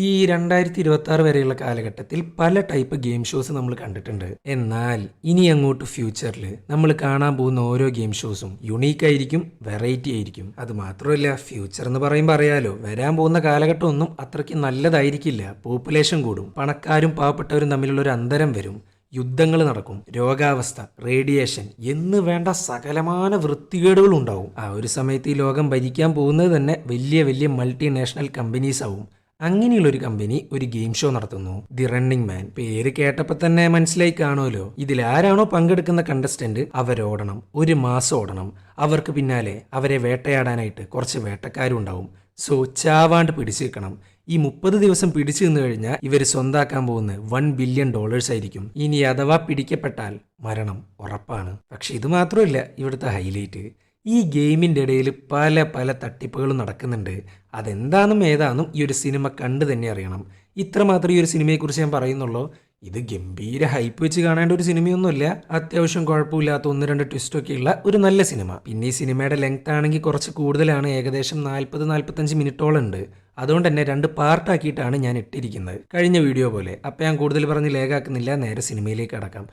ഈ 2026 വരെയുള്ള കാലഘട്ടത്തിൽ പല ടൈപ്പ് ഗെയിം ഷോസ് നമ്മൾ കണ്ടിട്ടുണ്ട്. എന്നാൽ ഇനി അങ്ങോട്ട് ഫ്യൂച്ചറിൽ നമ്മൾ കാണാൻ പോകുന്ന ഓരോ ഗെയിം ഷോസും യുണീക്ക് ആയിരിക്കും, വെറൈറ്റി ആയിരിക്കും. അത് മാത്രമല്ല, ഫ്യൂച്ചർ എന്ന് പറയുമ്പോൾ അറിയാലോ, വരാൻ പോകുന്ന കാലഘട്ടം ഒന്നും അത്രയ്ക്ക് നല്ലതായിരിക്കില്ല. പോപ്പുലേഷൻ കൂടും, പണക്കാരും പാവപ്പെട്ടവരും തമ്മിലുള്ള ഒരു അന്തരം വരും, യുദ്ധങ്ങൾ നടക്കും, രോഗാവസ്ഥ, റേഡിയേഷൻ എന്ന് വേണ്ട സകലമാന വൃത്തികേടുകളും ഉണ്ടാവും. ആ ഒരു സമയത്ത് ഈ ലോകം ഭരിക്കാൻ പോകുന്നത് തന്നെ വലിയ വലിയ മൾട്ടിനാഷണൽ കമ്പനീസ് ആവും. അങ്ങനെയുള്ളൊരു കമ്പനി ഒരു ഗെയിം ഷോ നടത്തുന്നു, ദി റണ്ണിംഗ് മാൻ. പേര് കേട്ടപ്പോൾ തന്നെ മനസ്സിലായി കാണുമല്ലോ, ഇതിൽ ആരാണോ പങ്കെടുക്കുന്ന കണ്ടസ്റ്റന്റ് അവരോടണം, 1 മാസം ഓടണം. അവർക്ക് പിന്നാലെ അവരെ വേട്ടയാടാനായിട്ട് കുറച്ച് വേട്ടക്കാരും ഉണ്ടാവും. സോ ചാവാണ്ട് പിടിച്ചു നിൽക്കണം. ഈ 30 ദിവസം പിടിച്ചു നിന്ന് കഴിഞ്ഞാൽ ഇവർ സ്വന്താക്കാൻ പോകുന്നത് $1 ബില്യൺ ആയിരിക്കും. ഇനി അഥവാ പിടിക്കപ്പെട്ടാൽ മരണം ഉറപ്പാണ്. പക്ഷെ ഇത് മാത്രമല്ല ഇവിടുത്തെ ഹൈലൈറ്റ്. ഈ ഗെയിമിൻ്റെ ഇടയിൽ പല പല തട്ടിപ്പുകളും നടക്കുന്നുണ്ട്. അതെന്താണെന്നും ഏതാണെന്നും ഈ ഒരു സിനിമ കണ്ടു തന്നെ അറിയണം. ഇത്ര മാത്രം ഈ ഒരു സിനിമയെക്കുറിച്ച് ഞാൻ പറയുന്നുള്ളൂ. ഇത് ഗംഭീര ഹൈപ്പ് വെച്ച് കാണേണ്ട ഒരു സിനിമയൊന്നുമില്ല. അത്യാവശ്യം കുഴപ്പമില്ലാത്ത 1-2 ട്വിസ്റ്റൊക്കെ ഉള്ള ഒരു നല്ല സിനിമ. പിന്നെ ഈ സിനിമയുടെ ലെങ്ത് ആണെങ്കിൽ കുറച്ച് കൂടുതലാണ്, ഏകദേശം 40-45 മിനിറ്റോളം ഉണ്ട്. അതുകൊണ്ട് തന്നെ 2 പാർട്ടാക്കിയിട്ടാണ് ഞാൻ ഇട്ടിരിക്കുന്നത്, കഴിഞ്ഞ വീഡിയോ പോലെ. അപ്പം ഞാൻ കൂടുതൽ പറഞ്ഞ് ലേഖാക്കുന്നില്ല, നേരെ സിനിമയിലേക്ക് കടക്കാം.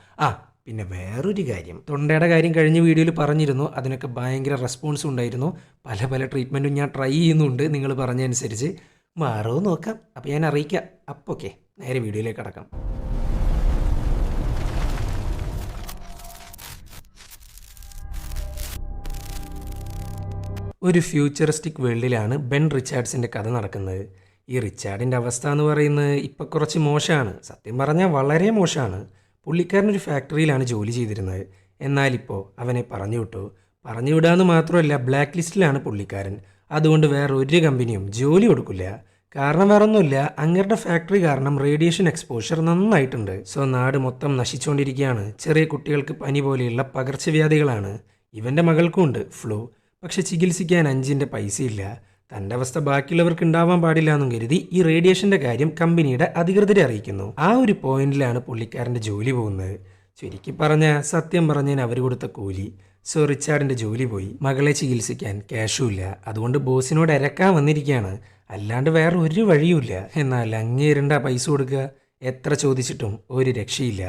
പിന്നെ വേറൊരു കാര്യം, തൊണ്ടയുടെ കാര്യം കഴിഞ്ഞ വീഡിയോയിൽ പറഞ്ഞിരുന്നു. അതിനൊക്കെ ഭയങ്കര റെസ്പോൺസും ഉണ്ടായിരുന്നു. പല പല ട്രീറ്റ്മെൻറ്റും ഞാൻ ട്രൈ ചെയ്യുന്നുണ്ട്. നിങ്ങൾ പറഞ്ഞതനുസരിച്ച് മാറുമോ നോക്കാം. അപ്പോൾ ഞാൻ അറിയിക്കാം. അപ്പോൾ ഓക്കെ, നേരെ വീഡിയോയിലേക്ക് കടക്കാം. ഒരു ഫ്യൂച്ചറിസ്റ്റിക് വേൾഡിലാണ് ബെൻ റിച്ചാർഡ്സിൻ്റെ കഥ നടക്കുന്നത്. ഈ റിച്ചാർഡിൻ്റെ അവസ്ഥ എന്ന് പറയുന്നത് ഇപ്പം കുറച്ച് മോശമാണ്. സത്യം പറഞ്ഞാൽ വളരെ മോശമാണ്. പുള്ളിക്കാരനൊരു ഫാക്ടറിയിലാണ് ജോലി ചെയ്തിരുന്നത്. എന്നാലിപ്പോൾ അവനെ പറഞ്ഞു വിട്ടു. പറഞ്ഞു വിടാന്ന് മാത്രമല്ല, ബ്ലാക്ക് ലിസ്റ്റിലാണ് പുള്ളിക്കാരൻ. അതുകൊണ്ട് വേറെ ഒരു കമ്പനിയും ജോലി കൊടുക്കില്ല. കാരണം വേറൊന്നുമില്ല, അങ്ങരുടെ ഫാക്ടറി കാരണം റേഡിയേഷൻ എക്സ്പോഷർ നന്നായിട്ടുണ്ട്. സോ നാട് മൊത്തം നശിച്ചുകൊണ്ടിരിക്കുകയാണ്. ചെറിയ കുട്ടികൾക്ക് പനി പോലെയുള്ള പകർച്ചവ്യാധികളാണ്. ഇവൻ്റെ മകൾക്കും ഉണ്ട് ഫ്ലൂ. പക്ഷെ ചികിത്സിക്കാൻ 5 പൈസയില്ല. തൻ്റെ അവസ്ഥ ബാക്കിയുള്ളവർക്ക് ഉണ്ടാവാൻ പാടില്ല എന്നും കരുതി ഈ റേഡിയേഷൻ്റെ കാര്യം കമ്പനിയുടെ അധികൃതരെ അറിയിക്കുന്നു. ആ ഒരു പോയിന്റിലാണ് പുള്ളിക്കാരൻ്റെ ജോലി പോകുന്നത്. ചുരുക്കി പറഞ്ഞാൽ, സത്യം പറഞ്ഞാൽ അവർ കൊടുത്ത കൂലി. സോ റിച്ചാർഡിൻ്റെ ജോലി പോയി. മകളെ ചികിത്സിക്കാൻ ക്യാഷും ഇല്ല. അതുകൊണ്ട് ബോസിനോട് ഇരക്കാൻ വന്നിരിക്കുകയാണ്. അല്ലാണ്ട് വേറെ ഒരു വഴിയുമില്ല. എന്നാൽ അങ്ങേരണ്ട പൈസ കൊടുക്കുക. എത്ര ചോദിച്ചിട്ടും ഒരു രക്ഷയില്ല.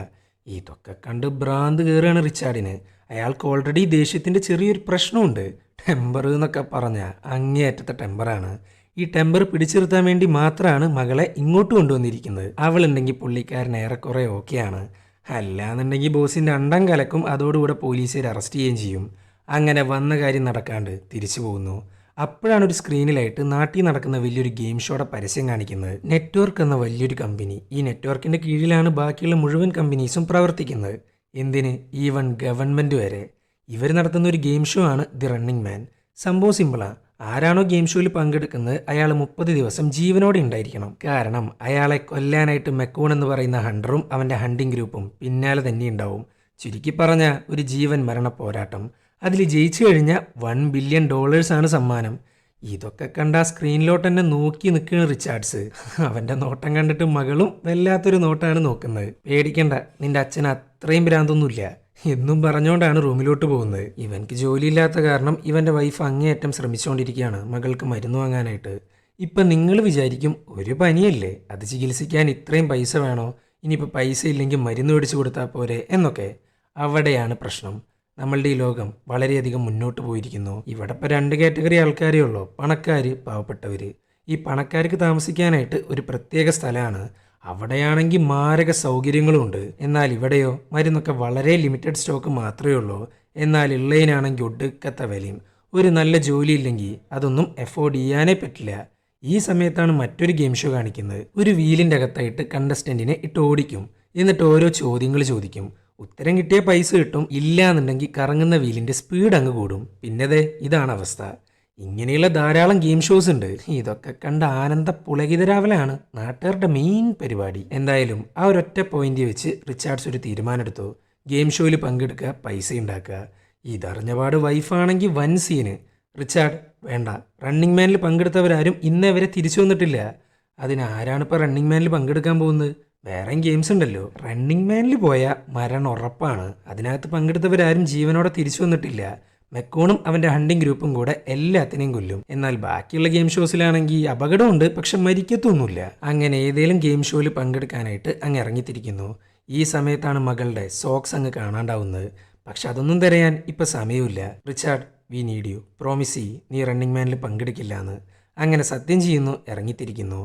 ഇതൊക്കെ കണ്ട് ഭ്രാന്ത് കയറുകയാണ് റിച്ചാർഡിന്. അയാൾക്ക് ഓൾറെഡി ദേഷ്യത്തിൻ്റെ ചെറിയൊരു പ്രശ്നമുണ്ട്. ടെമ്പർ എന്നൊക്കെ പറഞ്ഞാൽ അങ്ങേയറ്റത്തെ ടെമ്പറാണ്. ഈ ടെമ്പർ പിടിച്ചു നിർത്താൻ വേണ്ടി മാത്രമാണ് മകളെ ഇങ്ങോട്ട് കൊണ്ടുവന്നിരിക്കുന്നത്. അവളുണ്ടെങ്കിൽ പുള്ളിക്കാരൻ ഏറെക്കുറെ ഓക്കെയാണ്. അല്ലാന്നുണ്ടെങ്കിൽ ബോസിൻ്റെ അണ്ടം കലക്കും. അതോടുകൂടെ പോലീസുകാർ അറസ്റ്റ് ചെയ്യുകയും ചെയ്യും. അങ്ങനെ വന്ന കാര്യം നടക്കാണ്ട് തിരിച്ചു പോകുന്നു. അപ്പോഴാണ് ഒരു സ്ക്രീനിലായിട്ട് നാട്ടിൽ നടക്കുന്ന വലിയൊരു ഗെയിം ഷോയുടെ പരസ്യം കാണിക്കുന്നത്. നെറ്റ്വർക്ക് എന്ന വലിയൊരു കമ്പനി. ഈ നെറ്റ്വർക്കിൻ്റെ കീഴിലാണ് ബാക്കിയുള്ള മുഴുവൻ കമ്പനീസും പ്രവർത്തിക്കുന്നത്. എന്തിന്, ഈവൻ ഗവൺമെൻറ് വരെ. ഇവർ നടത്തുന്ന ഒരു ഗെയിം ഷോ ആണ് ദി റണ്ണിംഗ് മാൻ. സംഭവം സിമ്പിളാണ്. ആരാണോ ഗെയിം ഷോയിൽ പങ്കെടുക്കുന്നത് അയാൾ 30 ദിവസം ജീവനോടെ ഉണ്ടായിരിക്കണം. കാരണം അയാളെ കൊല്ലാനായിട്ട് മെക്കൂൺ എന്ന് പറയുന്ന ഹണ്ടറും അവൻ്റെ ഹണ്ടിങ് ഗ്രൂപ്പും പിന്നാലെ തന്നെ ഉണ്ടാവും. ചുരുക്കി പറഞ്ഞാൽ ഒരു ജീവൻ മരണ പോരാട്ടം. അതിൽ ജയിച്ചു കഴിഞ്ഞാൽ $1 ബില്യൺ ആണ് സമ്മാനം. ഇതൊക്കെ കണ്ട സ്ക്രീനിലോട്ട് തന്നെ നോക്കി നിൽക്കുന്ന റിച്ചാർഡ്സ്. അവൻ്റെ നോട്ടം കണ്ടിട്ട് മകളും വല്ലാത്തൊരു നോട്ടാണ് നോക്കുന്നത്. പേടിക്കണ്ട, നിന്റെ അച്ഛൻ അത്രയും ഭ്രാന്തൊന്നുമില്ല എന്നും പറഞ്ഞുകൊണ്ടാണ് റൂമിലോട്ട് പോകുന്നത്. ഇവൻക്ക് ജോലിയില്ലാത്ത കാരണം ഇവൻ്റെ വൈഫ് അങ്ങേയറ്റം ശ്രമിച്ചുകൊണ്ടിരിക്കുകയാണ് മകൾക്ക് മരുന്ന് വാങ്ങാനായിട്ട്. ഇപ്പം നിങ്ങൾ വിചാരിക്കും, ഒരു പനിയല്ലേ, അത് ചികിത്സിക്കാൻ ഇത്രയും പൈസ വേണോ? ഇനിയിപ്പോൾ പൈസ ഇല്ലെങ്കിൽ മരുന്ന് മേടിച്ചു കൊടുത്താൽ പോരെ എന്നൊക്കെ. അവിടെയാണ് പ്രശ്നം. നമ്മളുടെ ഈ ലോകം വളരെയധികം മുന്നോട്ട് പോയിരിക്കുന്നു. ഇവിടെ ഇപ്പോൾ 2 കാറ്റഗറി ആൾക്കാരേ ഉള്ളൂ, പണക്കാർ, പാവപ്പെട്ടവർ. ഈ പണക്കാർക്ക് താമസിക്കാനായിട്ട് ഒരു പ്രത്യേക സ്ഥലമാണ്. അവിടെയാണെങ്കിൽ മാരക സൗകര്യങ്ങളുമുണ്ട്. എന്നാൽ ഇവിടെയോ മരുന്നൊക്കെ വളരെ ലിമിറ്റഡ് സ്റ്റോക്ക് മാത്രമേ ഉള്ളൂ. എന്നാൽ ഉള്ളതിനാണെങ്കിൽ ഒടുക്കത്തെ വിലയും. ഒരു നല്ല ജോലി ഇല്ലെങ്കിൽ അതൊന്നും എഫോർഡ് ചെയ്യാനേ പറ്റില്ല. ഈ സമയത്താണ് മറ്റൊരു ഗെയിം ഷോ കാണിക്കുന്നത്. ഒരു വീലിൻ്റെ അകത്തായിട്ട് കണ്ടസ്റ്റൻറ്റിനെ ഇട്ട് ഓടിക്കും. എന്നിട്ട് ഓരോ ചോദ്യങ്ങൾ ചോദിക്കും. ഉത്തരം കിട്ടിയ പൈസ കിട്ടും, ഇല്ല എന്നുണ്ടെങ്കിൽ കറങ്ങുന്ന വീലിൻ്റെ സ്പീഡ് അങ്ങ് കൂടും. പിന്നതേ ഇതാണ് അവസ്ഥ. ഇങ്ങനെയുള്ള ധാരാളം ഗെയിം ഷോസ് ഉണ്ട്. ഇതൊക്കെ കണ്ട് ആനന്ദ പുളകിതരാവലാണ് നാട്ടുകാരുടെ മെയിൻ പരിപാടി. എന്തായാലും ആ ഒരൊറ്റ പോയിന്റ് വെച്ച് റിച്ചാർഡ്സ് ഒരു തീരുമാനമെടുത്തു. ഗെയിം ഷോയിൽ പങ്കെടുക്കുക, പൈസ ഉണ്ടാക്കുക. ഇതറിഞ്ഞപാട് വൈഫാണെങ്കിൽ വൻ സീന്. റിച്ചാർഡ്, വേണ്ട, റണ്ണിംഗ് മാനിൽ പങ്കെടുത്തവരാരും ഇന്നേ വരെ തിരിച്ചു വന്നിട്ടില്ല. അതിനാരാണിപ്പോൾ റണ്ണിംഗ് മാനിൽ പങ്കെടുക്കാൻ പോകുന്നത്? വേറെയും ഗെയിംസ് ഉണ്ടല്ലോ. റണ്ണിംഗ് മാനിൽ പോയാൽ മരണം ഉറപ്പാണ്. അതിനകത്ത് പങ്കെടുത്തവരാരും ജീവനോടെ തിരിച്ചു വന്നിട്ടില്ല. മെക്കോണും അവൻ്റെ ഹണ്ടിങ് ഗ്രൂപ്പും കൂടെ എല്ലാത്തിനെയും കൊല്ലും. എന്നാൽ ബാക്കിയുള്ള ഗെയിം ഷോസിലാണെങ്കിൽ അപകടമുണ്ട്, പക്ഷെ മരിക്കത്തൊന്നുമില്ല. അങ്ങനെ ഏതെങ്കിലും ഗെയിം ഷോയിൽ പങ്കെടുക്കാനായിട്ട് അങ്ങ് ഇറങ്ങിത്തിരിക്കുന്നു. ഈ സമയത്താണ് മകളുടെ സോക്സ് അങ്ങ് കാണാണ്ടാവുന്നത്. പക്ഷെ അതൊന്നും തിരയാൻ ഇപ്പം സമയമില്ല. Richard, we need you, promise ചെയ്യ് നീ റണ്ണിങ് മാനിൽ പങ്കെടുക്കില്ല എന്ന്. അങ്ങനെ സത്യം ചെയ്യുന്നു, ഇറങ്ങിത്തിരിക്കുന്നു.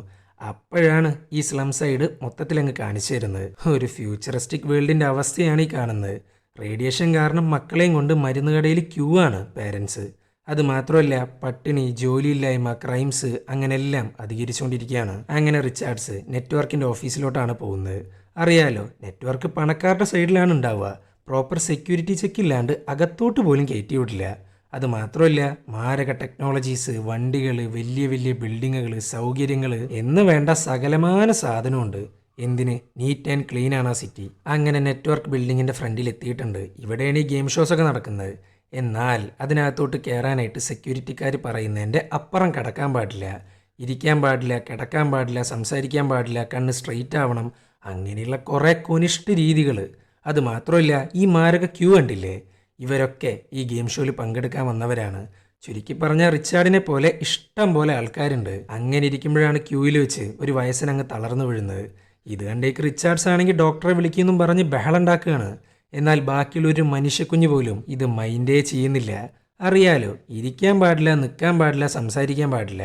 അപ്പോഴാണ് ഈ സ്ലം സൈഡ് മൊത്തത്തിലങ്ങ് കാണിച്ചു തരുന്നത്. ഒരു ഫ്യൂച്ചറിസ്റ്റിക് വേൾഡിൻ്റെ അവസ്ഥയാണ് ഈ കാണുന്നത്. റേഡിയേഷൻ കാരണം മക്കളെയും കൊണ്ട് മരുന്ന് കടയിൽ ക്യൂ ആണ് പേരൻസ്. അത് മാത്രമല്ല, പട്ടിണി, ജോലിയില്ലായ്മ, ക്രൈംസ് അങ്ങനെല്ലാം അധികരിച്ചുകൊണ്ടിരിക്കുകയാണ്. അങ്ങനെ റിച്ചാർഡ്സ് നെറ്റ്വർക്കിൻ്റെ ഓഫീസിലോട്ടാണ് പോകുന്നത്. അറിയാലോ, നെറ്റ്വർക്ക് പണക്കാരുടെ സൈഡിലാണ് ഉണ്ടാവുക. പ്രോപ്പർ സെക്യൂരിറ്റി ചെക്ക് ഇല്ലാണ്ട് അകത്തോട്ട് പോലും കയറ്റി വിടില്ല. അത് മാത്രമല്ല, മാരക ടെക്നോളജീസ്, വണ്ടികൾ, വലിയ വലിയ ബിൽഡിങ്ങുകൾ, സൗകര്യങ്ങൾ എന്ന് വേണ്ട സകലമാന സാധനമുണ്ട്. എന്തിന്, നീറ്റ് ആൻഡ് ക്ലീൻ ആണ് ആ സിറ്റി. അങ്ങനെ നെറ്റ്വർക്ക് ബിൽഡിങ്ങിൻ്റെ ഫ്രണ്ടിൽ എത്തിയിട്ടുണ്ട്. ഇവിടെയാണ് ഈ ഗെയിം ഷോസ് ഒക്കെ നടക്കുന്നത്. എന്നാൽ അതിനകത്തോട്ട് കയറാനായിട്ട് സെക്യൂരിറ്റിക്കാർ പറയുന്നതിൻ്റെ അപ്പുറം കടക്കാൻ പാടില്ല, ഇരിക്കാൻ പാടില്ല, കിടക്കാൻ പാടില്ല, സംസാരിക്കാൻ പാടില്ല, കണ്ണ് സ്ട്രെയിറ്റ് ആവണം, അങ്ങനെയുള്ള കുറേ കൊനിഷ്ഠ രീതികൾ. അത് മാത്രമല്ല, ഈ മാരക ക്യൂ കണ്ടില്ലേ, ഇവരൊക്കെ ഈ ഗെയിം ഷോയിൽ പങ്കെടുക്കാൻ വന്നവരാണ്. ചുരുക്കി പറഞ്ഞാൽ റിച്ചാർഡിനെ പോലെ ഇഷ്ടം പോലെ ആൾക്കാരുണ്ട്. അങ്ങനെ ഇരിക്കുമ്പോഴാണ് ക്യൂവിൽ വെച്ച് ഒരു വയസ്സനങ്ങ് തളർന്നു വീഴുന്നത്. ഇത് കണ്ടേക്ക് റിച്ചാർഡ്സ് ആണെങ്കിൽ ഡോക്ടറെ വിളിക്കുമെന്നും പറഞ്ഞ് ബഹളുണ്ടാക്കുകയാണ്. എന്നാൽ ബാക്കിയുള്ള ഒരു മനുഷ്യക്കുഞ്ഞ് പോലും ഇത് മൈൻഡേ ചെയ്യുന്നില്ല. അറിയാലോ, ഇരിക്കാൻ പാടില്ല, നിൽക്കാൻ പാടില്ല, സംസാരിക്കാൻ പാടില്ല.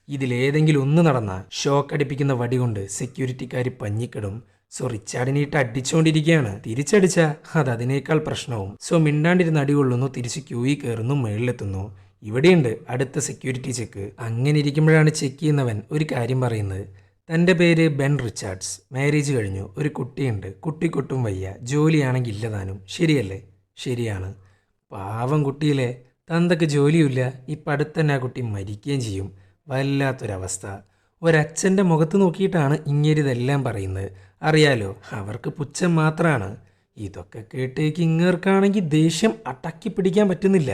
ഇതിലേതെങ്കിലും ഒന്ന് നടന്നാൽ ഷോക്ക് അടിപ്പിക്കുന്ന വടി കൊണ്ട് സെക്യൂരിറ്റിക്കാർ പഞ്ഞിക്കിടും. സോ റിച്ചാർഡിനെയിട്ട് അടിച്ചുകൊണ്ടിരിക്കുകയാണ്. തിരിച്ചടിച്ച അത് അതിനേക്കാൾ പ്രശ്നവും. സോ മിണ്ടാണ്ടിരുന്ന് അടികൊള്ളുന്നു, തിരിച്ച് ക്യൂയിൽ കയറുന്നു, മേളിലെത്തുന്നു. ഇവിടെയുണ്ട് അടുത്ത സെക്യൂരിറ്റി ചെക്ക്. അങ്ങനെ ഇരിക്കുമ്പോഴാണ് ചെക്ക് ചെയ്യുന്നവൻ ഒരു കാര്യം പറയുന്നത്. തൻ്റെ പേര് ബെൻ റിച്ചാർഡ്സ്, മാരേജ് കഴിഞ്ഞു, ഒരു കുട്ടിയുണ്ട്, കുട്ടിക്കൊട്ടും വയ്യ, ജോലിയാണെങ്കിൽ ഇല്ലതാനും. ശരിയല്ലേ? ശരിയാണ്. പാവം കുട്ടിയിലെ, തന്തക്ക് ജോലിയില്ല, ഇപ്പം അടുത്തന്നെ ആ കുട്ടി മരിക്കുകയും ചെയ്യും. വല്ലാത്തൊരവസ്ഥ. ഒരച്ഛൻ്റെ മുഖത്ത് നോക്കിയിട്ടാണ് ഇങ്ങേരിതെല്ലാം പറയുന്നത്. അറിയാലോ, അവർക്ക് പുച്ഛം മാത്രമാണ്. ഇതൊക്കെ കേട്ടേക്ക് ഇങ്ങേർക്കാണെങ്കിൽ ദേഷ്യം അടക്കി പിടിക്കാൻ പറ്റുന്നില്ല.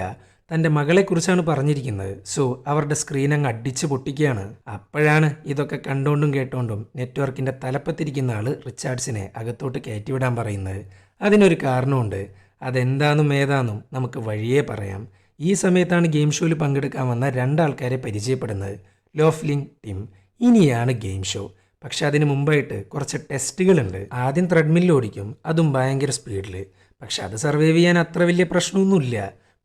തൻ്റെ മകളെക്കുറിച്ചാണ് പറഞ്ഞിരിക്കുന്നത്. സോ അവരുടെ സ്ക്രീൻ അങ്ങ് അടിച്ച് പൊട്ടിക്കുകയാണ്. അപ്പോഴാണ് ഇതൊക്കെ കണ്ടുകൊണ്ടും കേട്ടുകൊണ്ടും നെറ്റ്വർക്കിൻ്റെ തലപ്പത്തിരിക്കുന്ന ആൾ റിച്ചാർഡ്സിനെ അകത്തോട്ട് കയറ്റിവിടാൻ പറയുന്നത്. അതിനൊരു കാരണമുണ്ട്. അതെന്താണെന്നും ഏതാണെന്നും നമുക്ക് വഴിയേ പറയാം. ഈ സമയത്താണ് ഗെയിം ഷോയിൽ പങ്കെടുക്കാൻ വന്ന രണ്ടാൾക്കാരെ പരിചയപ്പെടുന്നത്, ലോഫ്ലിംഗ്, ടിം. ഇനിയാണ് ഗെയിം ഷോ. പക്ഷെ അതിന് മുമ്പായിട്ട് കുറച്ച് ടെസ്റ്റുകളുണ്ട്. ആദ്യം ത്രെഡ്മില്ലിൽ ഓടിക്കും, അതും ഭയങ്കര സ്പീഡിൽ. പക്ഷെ അത് സർവൈവ് ചെയ്യാൻ അത്ര വലിയ പ്രശ്നമൊന്നുമില്ല.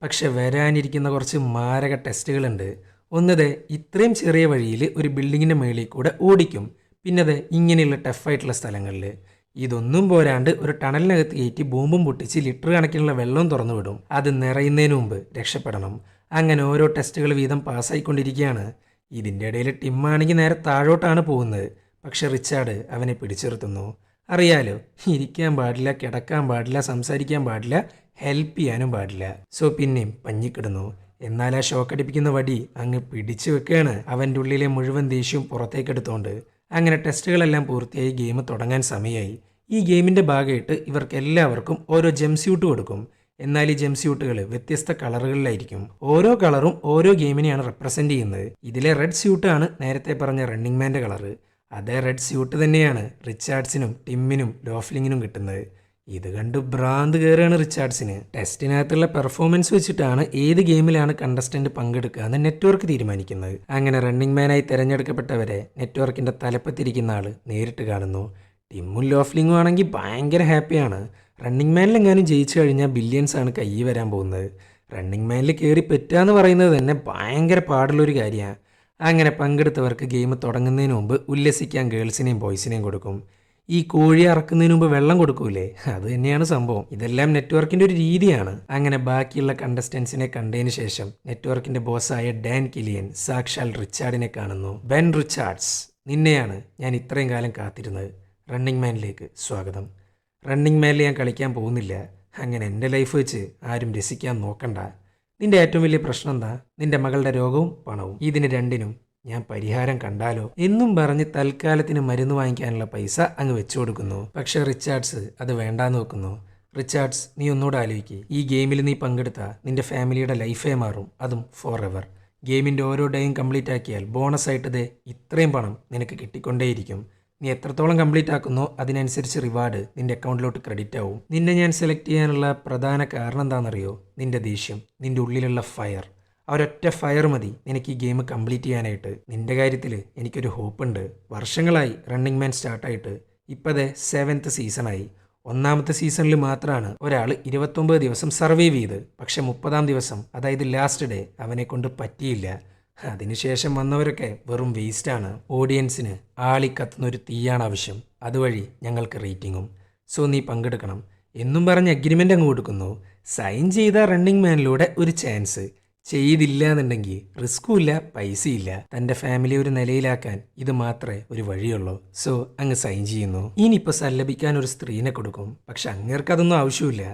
പക്ഷെ വരാനിരിക്കുന്ന കുറച്ച് മാരക ടെസ്റ്റുകളുണ്ട്. ഒന്നത് ഇത്രയും ചെറിയ വഴിയിൽ ഒരു ബിൽഡിങ്ങിൻ്റെ മേളിൽ കൂടെ ഓടിക്കും. പിന്നത് ഇങ്ങനെയുള്ള ടഫായിട്ടുള്ള സ്ഥലങ്ങളിൽ. ഇതൊന്നും പോരാണ്ട് ഒരു ടണലിനകത്ത് കയറ്റി ബോംബും പൊട്ടിച്ച് ലിറ്റർ കണക്കിനുള്ള വെള്ളവും തുറന്നു വിടും. അത് നിറയുന്നതിന് മുമ്പ് രക്ഷപ്പെടണം. അങ്ങനെ ഓരോ ടെസ്റ്റുകൾ വീതം പാസ്സായിക്കൊണ്ടിരിക്കുകയാണ്. ഇതിൻ്റെ ഇടയിൽ ടിമ്മാണെങ്കിൽ നേരെ താഴോട്ടാണ് പോകുന്നത്. പക്ഷെ റിച്ചാർഡ് അവനെ പിടിച്ചിർത്തുന്നു. അറിയാലോ, ഇരിക്കാൻ പാടില്ല, കിടക്കാൻ പാടില്ല, സംസാരിക്കാൻ പാടില്ല, ഹെൽപ്പ് ചെയ്യാനും പാടില്ല. സോ പിന്നെയും പഞ്ഞിക്കിടുന്നു. എന്നാൽ ആ ഷോക്കടിപ്പിക്കുന്ന വടി അങ്ങ് പിടിച്ചു വെക്കുകയാണ്, അവൻ്റെ ഉള്ളിലെ മുഴുവൻ ദേഷ്യവും പുറത്തേക്കെടുത്തോണ്ട്. അങ്ങനെ ടെസ്റ്റുകളെല്ലാം പൂർത്തിയായി ഗെയിം തുടങ്ങാൻ സമയമായി. ഈ ഗെയിമിൻ്റെ ഭാഗമായിട്ട് ഇവർക്ക് എല്ലാവർക്കും ഓരോ ജംസ്യൂട്ട് കൊടുക്കും. എന്നാൽ ഈ ജംസ്യൂട്ടുകൾ വ്യത്യസ്ത കളറുകളിലായിരിക്കും. ഓരോ കളറും ഓരോ ഗെയിമിനെയാണ് റെപ്രസെൻ്റ് ചെയ്യുന്നത്. ഇതിലെ റെഡ് സ്യൂട്ടാണ് നേരത്തെ പറഞ്ഞ റണ്ണിങ് മാൻ്റെ കളറ്. അതേ റെഡ് സ്യൂട്ട് തന്നെയാണ് റിച്ചാർഡ്സിനും ടിമ്മിനും ലോഫ്ലിങ്ങിനും കിട്ടുന്നത്. ഇത് കണ്ട് ഭ്രാന്ത് കയറുകയാണ് റിച്ചാർഡ്സിന്. ടെസ്റ്റിനകത്തുള്ള പെർഫോമൻസ് വെച്ചിട്ടാണ് ഏത് ഗെയിമിലാണ് കണ്ടസ്റ്റന്റ് പങ്കെടുക്കുക എന്ന് നെറ്റ്വർക്ക് തീരുമാനിക്കുന്നത്. അങ്ങനെ റണ്ണിങ് മാനായി തിരഞ്ഞെടുക്കപ്പെട്ടവരെ നെറ്റ്വർക്കിൻ്റെ തലപ്പത്തിരിക്കുന്ന ആൾ നേരിട്ട് കാണുന്നു. ടിമ്മും ലോഫ്ലിങ്ങും ആണെങ്കിൽ ഭയങ്കര ഹാപ്പിയാണ്. റണ്ണിങ് മാനിലെങ്ങാനും ജയിച്ചു കഴിഞ്ഞാൽ ബില്യൺസ് ആണ് കയ്യിൽ വരാൻ പോകുന്നത്. റണ്ണിങ് മാനിൽ കയറി പറ്റുക എന്ന് പറയുന്നത് തന്നെ ഭയങ്കര പാടുള്ളൊരു കാര്യമാണ്. അങ്ങനെ പങ്കെടുത്തവർക്ക് ഗെയിം തുടങ്ങുന്നതിന് മുമ്പ് ഉല്ലസിക്കാൻ ഗേൾസിനെയും ബോയ്സിനെയും കൊടുക്കും. ഈ കോഴി അറക്കുന്നതിന് മുമ്പ് വെള്ളം കൊടുക്കൂലേ, അത് തന്നെയാണ് സംഭവം. ഇതെല്ലാം നെറ്റ്വർക്കിൻ്റെ ഒരു രീതിയാണ്. അങ്ങനെ ബാക്കിയുള്ള കണ്ടസ്റ്റൻസിനെ കണ്ടതിന് ശേഷം നെറ്റ്വർക്കിൻ്റെ ബോസായ ഡാൻ കിലിയൻ സാക്ഷാൽ റിച്ചാർഡിനെ കാണുന്നു. ബെൻ റിച്ചാർഡ്സ്, നിന്നെയാണ് ഞാൻ ഇത്രയും കാലം കാത്തിരുന്നത്. റണ്ണിങ് മാനിലേക്ക് സ്വാഗതം. റണ്ണിങ് മാനിൽ ഞാൻ കളിക്കാൻ പോകുന്നില്ല. അങ്ങനെ എൻ്റെ ലൈഫ് വെച്ച് ആരും രസിക്കാൻ നോക്കണ്ട. നിന്റെ ഏറ്റവും വലിയ പ്രശ്നം എന്താ? നിന്റെ മകളുടെ രോഗവും പണവും. ഇതിന് രണ്ടിനും ഞാൻ പരിഹാരം കണ്ടാലോ എന്നും പറഞ്ഞ് തൽക്കാലത്തിന് മരുന്ന് വാങ്ങിക്കാനുള്ള പൈസ അങ്ങ് വെച്ചു കൊടുക്കുന്നു. പക്ഷെ റിച്ചാർഡ്സ് അത് വേണ്ടാന്ന് വെക്കുന്നു. റിച്ചാർഡ്സ്, നീ ഒന്നുകൂടെ ആലോചിക്കുക. ഈ ഗെയിമിൽ നീ പങ്കെടുത്താൽ നിന്റെ ഫാമിലിയുടെ ലൈഫേ മാറും, അതും ഫോർ എവർ. ഗെയിമിൻ്റെ ഓരോ ഡേയും കംപ്ലീറ്റ് ആക്കിയാൽ ബോണസായിട്ട് ഇത്രയും പണം നിനക്ക് കിട്ടിക്കൊണ്ടേയിരിക്കും. നീ എത്രത്തോളം കംപ്ലീറ്റ് ആക്കുന്നോ അതിനനുസരിച്ച് റിവാർഡ് നിന്റെ അക്കൗണ്ടിലോട്ട് ക്രെഡിറ്റ് ആവും. നിന്നെ ഞാൻ സെലക്ട് ചെയ്യാനുള്ള പ്രധാന കാരണം എന്താണെന്നറിയോ? നിന്റെ ദേഷ്യം, നിന്റെ ഉള്ളിലുള്ള ഫയർ. ഒരൊറ്റ ഫയർ മതി നിനക്ക് ഈ ഗെയിം കംപ്ലീറ്റ് ചെയ്യാനായിട്ട്. നിന്റെ കാര്യത്തിൽ എനിക്കൊരു ഹോപ്പുണ്ട്. വർഷങ്ങളായി റണ്ണിങ് മാൻ സ്റ്റാർട്ടായിട്ട് ഇപ്പതേ 7th സീസണായി. 1ാമത്തെ സീസണിൽ മാത്രമാണ് ഒരാൾ 29 ദിവസം സർവൈവ് ചെയ്ത്. പക്ഷെ 30ാം ദിവസം, അതായത് ലാസ്റ്റ് ഡേ, അവനെ കൊണ്ട് പറ്റിയില്ല. അതിനുശേഷം വന്നവരൊക്കെ വെറും വേസ്റ്റാണ്. ഓഡിയൻസിന് ആളിക്കത്തുന്നൊരു തീയാണ് ആവശ്യം. അതുവഴി ഞങ്ങൾക്ക് റേറ്റിങ്ങും. സോ നീ പങ്കെടുക്കണം എന്നും പറഞ്ഞ് അഗ്രിമെൻ്റ് അങ്ങ് കൊടുക്കുന്നു. സൈൻ ചെയ്ത റണ്ണിങ് മാനിലൂടെ ഒരു ചാൻസ്. ചെയ്തില്ല എന്നുണ്ടെങ്കിൽ റിസ്ക്കും ഇല്ല, പൈസയില്ല. തൻ്റെ ഫാമിലി ഒരു നിലയിലാക്കാൻ ഇത് മാത്രമേ ഒരു വഴിയുള്ളൂ. സോ അങ്ങ് സൈൻ ചെയ്യുന്നു. ഇനിയിപ്പോൾ സല്ലപിക്കാൻ ഒരു സ്ത്രീനെ കൊടുക്കും. പക്ഷെ അങ്ങേർക്ക് അതൊന്നും ആവശ്യമില്ല.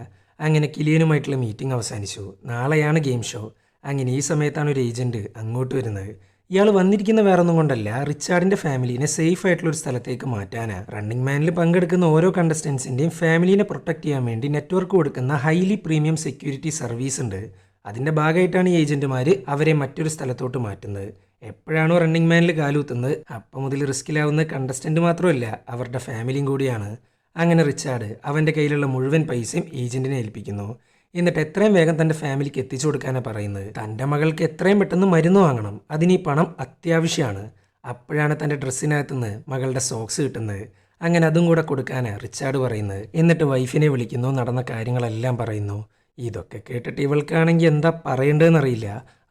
അങ്ങനെ കിലിയനുമായിട്ടുള്ള മീറ്റിംഗ് അവസാനിച്ചു. നാളെയാണ് ഗെയിം ഷോ. അങ്ങനെ ഈ സമയത്താണ് ഒരു ഏജൻറ്റ് അങ്ങോട്ട് വരുന്നത്. ഇയാൾ വന്നിരിക്കുന്ന വേറൊന്നും കൊണ്ടല്ല, റിച്ചാർഡിൻ്റെ ഫാമിലീനെ സേഫ് ആയിട്ടുള്ള ഒരു സ്ഥലത്തേക്ക് മാറ്റാനാണ്. റണ്ണിങ് മാനിൽ പങ്കെടുക്കുന്ന ഓരോ കണ്ടസ്റ്റൻസിൻ്റെയും ഫാമിലീനെ പ്രൊട്ടക്ട് ചെയ്യാൻ വേണ്ടി നെറ്റ്വർക്ക് കൊടുക്കുന്ന ഹൈലി പ്രീമിയം സെക്യൂരിറ്റി സർവീസ് ഉണ്ട്. അതിൻ്റെ ഭാഗമായിട്ടാണ് ഈ ഏജൻറ്റുമാർ അവരെ മറ്റൊരു സ്ഥലത്തോട്ട് മാറ്റുന്നത്. എപ്പോഴാണോ റണ്ണിങ് മാനിൽ കാലൂത്തുന്നത് അപ്പം മുതൽ റിസ്കിലാവുന്ന കണ്ടസ്റ്റൻ്റ് മാത്രമല്ല, അവരുടെ ഫാമിലിയും കൂടിയാണ്. അങ്ങനെ റിച്ചാർഡ് അവൻ്റെ കയ്യിലുള്ള മുഴുവൻ പൈസയും ഏജൻറ്റിനെ ഏൽപ്പിക്കുന്നു. എന്നിട്ട് എത്രയും വേഗം തൻ്റെ ഫാമിലിക്ക് എത്തിച്ചു കൊടുക്കാനാണ് പറയുന്നത്. തൻ്റെ മകൾക്ക് എത്രയും പെട്ടെന്ന് മരുന്ന് വാങ്ങണം, അതിന് ഈ പണം അത്യാവശ്യമാണ്. അപ്പോഴാണ് തൻ്റെ ഡ്രസ്സിനകത്തുനിന്ന് മകളുടെ സോക്സ് കിട്ടുന്നത്. അങ്ങനെ അതും കൂടെ കൊടുക്കാനാണ് റിച്ചാർഡ് പറയുന്നത്. എന്നിട്ട് വൈഫിനെ വിളിക്കുന്നു, നടന്ന കാര്യങ്ങളെല്ലാം പറയുന്നു. ഇതൊക്കെ കേട്ടിട്ട് ഇവൾക്കാണെങ്കിൽ എന്താ പറയേണ്ടതെന്നറിയില്ല.